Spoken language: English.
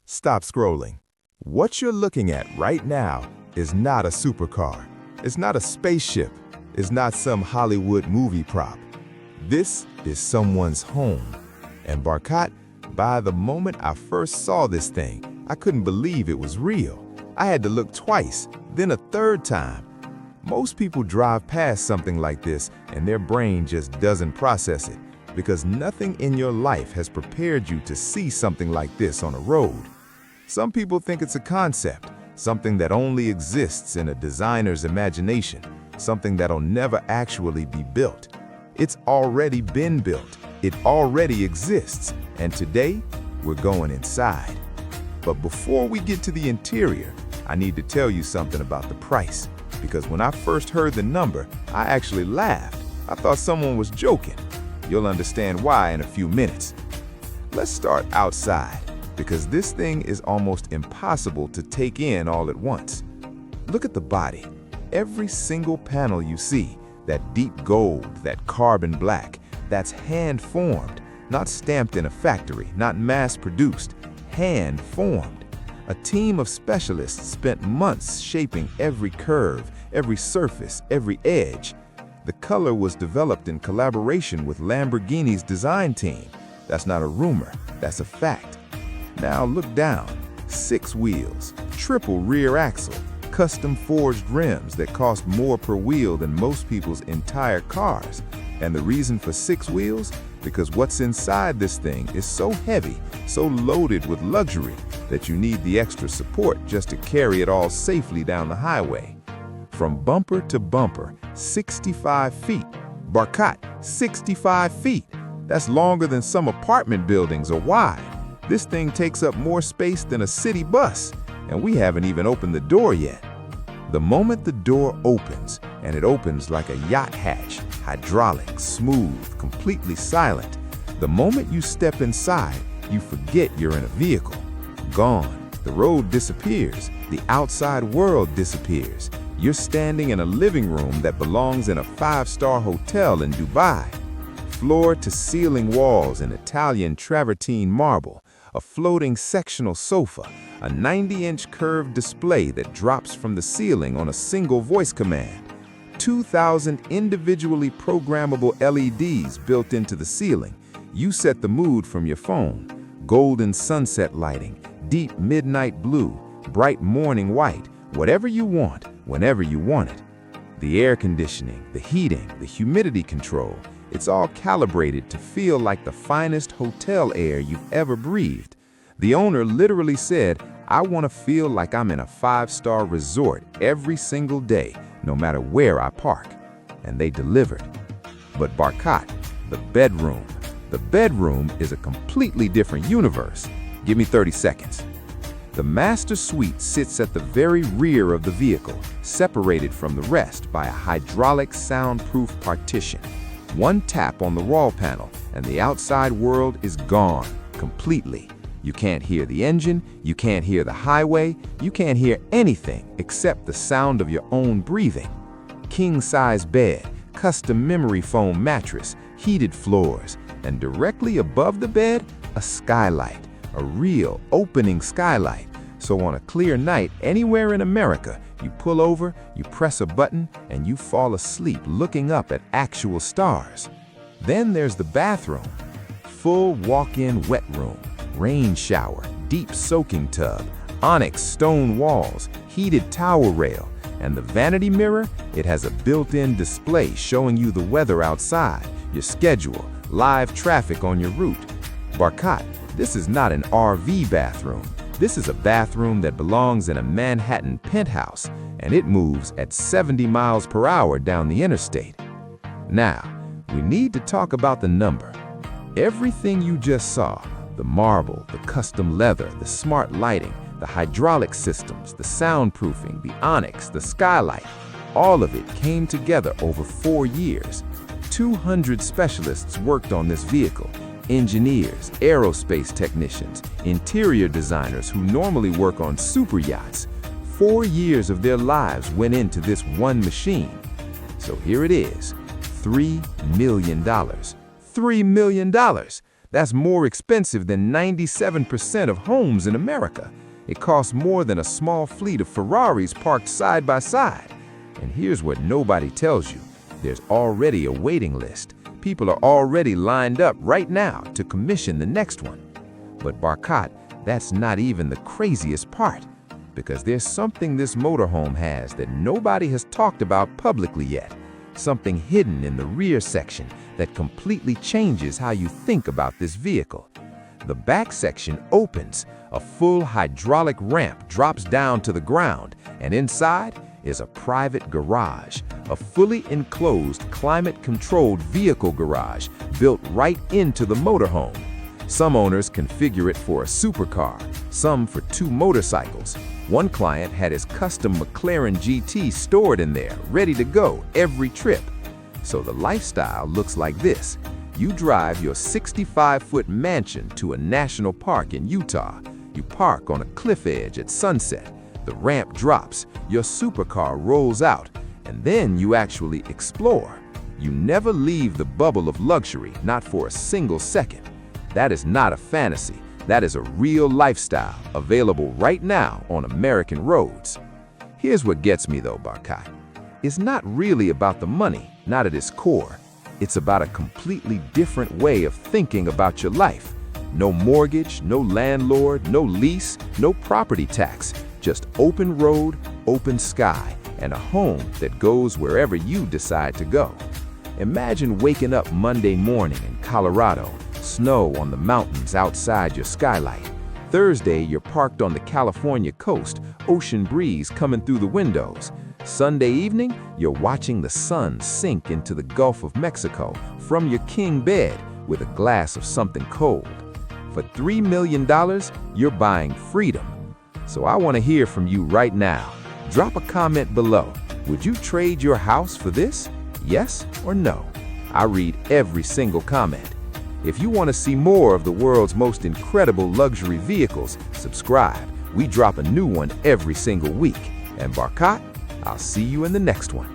Stop scrolling. What you're looking at right now is not a supercar. It's not a spaceship. It's not some Hollywood movie prop. This is someone's home. And Barkat, by the moment I first saw this thing, I couldn't believe it was real. I had to look twice, then a third time. Most people drive past something like this and their brain just doesn't process it because nothing in your life has prepared you to see something like this on a road. Some people think it's a concept, something that only exists in a designer's imagination, something that'll never actually be built. It's already been built. It already exists. And today, we're going inside. But before we get to the interior, I need to tell you something about the price. Because when I first heard the number, I actually laughed. I thought someone was joking. You'll understand why in a few minutes. Let's start outside, because this thing is almost impossible to take in all at once. Look at the body. Every single panel you see, that deep gold, that carbon black, that's hand-formed, not stamped in a factory, not mass-produced, hand-formed. A team of specialists spent months shaping every curve, every surface, every edge. The color was developed in collaboration with Lamborghini's design team. That's not a rumor, that's a fact. Now look down. 6 wheels, triple rear axle, custom forged rims that cost more per wheel than most people's entire cars. And the reason for 6 wheels? Because what's inside this thing is so heavy, so loaded with luxury, that you need the extra support just to carry it all safely down the highway. From bumper to bumper, 65 feet. Barkat, 65 feet. That's longer than some apartment buildings are wide. This thing takes up more space than a city bus, and we haven't even opened the door yet. The moment the door opens, and it opens like a yacht hatch, hydraulic, smooth, completely silent, the moment you step inside, you forget you're in a vehicle. Gone. The road disappears. The outside world disappears. You're standing in a living room that belongs in a 5-star hotel in Dubai. Floor-to-ceiling walls in Italian travertine marble, a floating sectional sofa, a 90-inch curved display that drops from the ceiling on a single voice command, 2,000 individually programmable LEDs built into the ceiling. You set the mood from your phone. Golden sunset lighting, deep midnight blue, bright morning white, whatever you want, whenever you want it. The air conditioning, the heating, the humidity control, it's all calibrated to feel like the finest hotel air you've ever breathed. The owner literally said, "I want to feel like I'm in a 5-star resort every single day, no matter where I park." And they delivered. But Barkat, the bedroom. The bedroom is a completely different universe. Give me 30 seconds. The master suite sits at the very rear of the vehicle, separated from the rest by a hydraulic soundproof partition. One tap on the wall panel, and the outside world is gone completely. You can't hear the engine, you can't hear the highway, you can't hear anything except the sound of your own breathing. King-size bed, custom memory foam mattress, heated floors, and directly above the bed, a skylight, a real opening skylight. So on a clear night anywhere in America, you pull over, you press a button, and you fall asleep looking up at actual stars. Then there's the bathroom. Full walk-in wet room, rain shower, deep soaking tub, Onyx stone walls, heated towel rail, and the vanity mirror, it has a built-in display showing you the weather outside, your schedule, live traffic on your route. Barkat, this is not an RV bathroom. This is a bathroom that belongs in a Manhattan penthouse, and it moves at 70 miles per hour down the interstate. Now, we need to talk about the number. Everything you just saw, the marble, the custom leather, the smart lighting, the hydraulic systems, the soundproofing, the Onyx, the Skylight, all of it came together over 4 years. 200 specialists worked on this vehicle. Engineers, aerospace technicians, interior designers who normally work on super yachts. 4 years of their lives went into this one machine. So here it is, $3 million. $3 million. That's more expensive than 97% of homes in America. It costs more than a small fleet of Ferraris parked side by side. And here's what nobody tells you. There's already a waiting list. People are already lined up right now to commission the next one. But Barkat, that's not even the craziest part, because there's something this motorhome has that nobody has talked about publicly yet. Something hidden in the rear section that completely changes how you think about this vehicle. The back section opens, a full hydraulic ramp drops down to the ground, and inside is a private garage, a fully enclosed climate-controlled vehicle garage built right into the motorhome. Some owners configure it for a supercar, some for 2 motorcycles. One client had his custom McLaren GT stored in there, ready to go every trip. So the lifestyle looks like this. You drive your 65-foot mansion to a national park in Utah. You park on a cliff edge at sunset. The ramp drops, your supercar rolls out, and then you actually explore. You never leave the bubble of luxury, not for a single second. That is not a fantasy. That is a real lifestyle available right now on American roads. Here's what gets me though, Barkat. It's not really about the money, not at its core. It's about a completely different way of thinking about your life. No mortgage, no landlord, no lease, no property tax. Just open road, open sky, and a home that goes wherever you decide to go. Imagine waking up Monday morning in Colorado, snow on the mountains outside your Skylight. Thursday, you're parked on the California coast, ocean breeze coming through the windows. Sunday evening, you're watching the sun sink into the Gulf of Mexico from your king bed with a glass of something cold. For $3 million, you're buying freedom. So I want to hear from you right now. Drop a comment below. Would you trade your house for this? Yes or no? I read every single comment. If you want to see more of the world's most incredible luxury vehicles, subscribe. We drop a new one every single week. And Barkat, I'll see you in the next one.